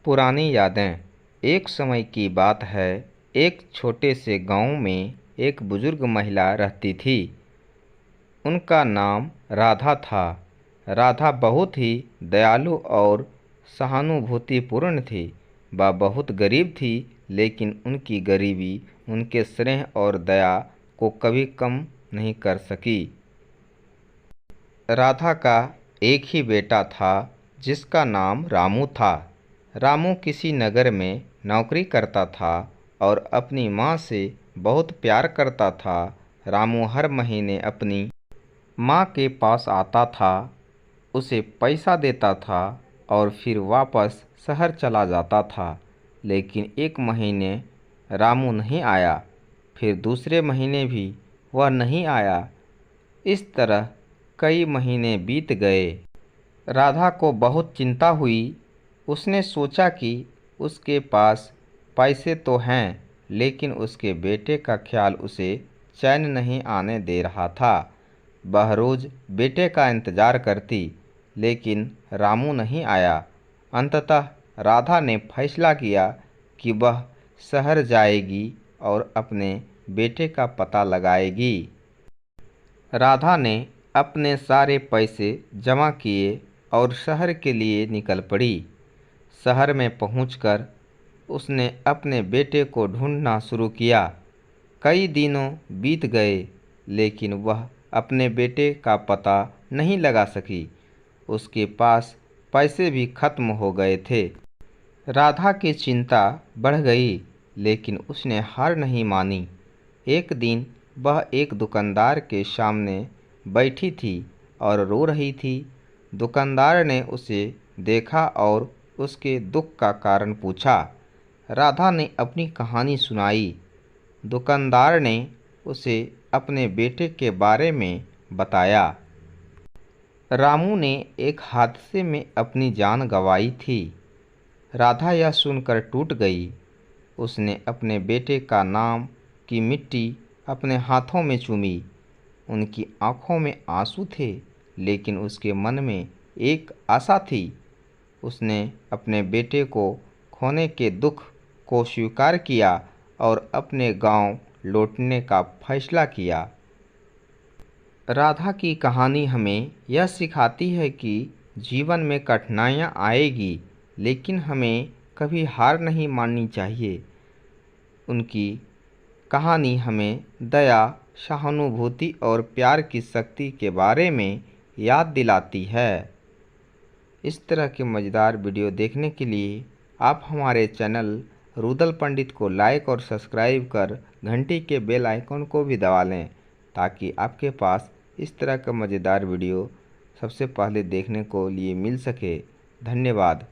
पुरानी यादें। एक समय की बात है, एक छोटे से गांव में एक बुजुर्ग महिला रहती थी। उनका नाम राधा था। राधा बहुत ही दयालु और सहानुभूतिपूर्ण थी। वह बहुत गरीब थी, लेकिन उनकी गरीबी उनके स्नेह और दया को कभी कम नहीं कर सकी। राधा का एक ही बेटा था, जिसका नाम रामू था। रामू किसी नगर में नौकरी करता था और अपनी माँ से बहुत प्यार करता था। रामू हर महीने अपनी माँ के पास आता था, उसे पैसा देता था और फिर वापस शहर चला जाता था। लेकिन एक महीने रामू नहीं आया, फिर दूसरे महीने भी वह नहीं आया। इस तरह कई महीने बीत गए। राधा को बहुत चिंता हुई। उसने सोचा कि उसके पास पैसे तो हैं, लेकिन उसके बेटे का ख्याल उसे चैन नहीं आने दे रहा था। वह रोज़ बेटे का इंतज़ार करती, लेकिन रामू नहीं आया। अंततः राधा ने फैसला किया कि वह शहर जाएगी और अपने बेटे का पता लगाएगी। राधा ने अपने सारे पैसे जमा किए और शहर के लिए निकल पड़ी। शहर में पहुंचकर उसने अपने बेटे को ढूंढना शुरू किया। कई दिनों बीत गए, लेकिन वह अपने बेटे का पता नहीं लगा सकी। उसके पास पैसे भी खत्म हो गए थे। राधा की चिंता बढ़ गई, लेकिन उसने हार नहीं मानी। एक दिन वह एक दुकानदार के सामने बैठी थी और रो रही थी। दुकानदार ने उसे देखा और उसके दुख का कारण पूछा। राधा ने अपनी कहानी सुनाई। दुकानदार ने उसे अपने बेटे के बारे में बताया। रामू ने एक हादसे में अपनी जान गंवाई थी। राधा यह सुनकर टूट गई। उसने अपने बेटे का नाम की मिट्टी अपने हाथों में चूमी। उनकी आंखों में आंसू थे, लेकिन उसके मन में एक आशा थी। उसने अपने बेटे को खोने के दुख को स्वीकार किया और अपने गांव लौटने का फैसला किया। राधा की कहानी हमें यह सिखाती है कि जीवन में कठिनाइयाँ आएगी, लेकिन हमें कभी हार नहीं माननी चाहिए। उनकी कहानी हमें दया, सहानुभूति और प्यार की शक्ति के बारे में याद दिलाती है। इस तरह के मज़ेदार वीडियो देखने के लिए आप हमारे चैनल रुदल पंडित को लाइक और सब्सक्राइब कर घंटी के बेल आइकन को भी दबा लें, ताकि आपके पास इस तरह का मज़ेदार वीडियो सबसे पहले देखने को लिए मिल सके। धन्यवाद।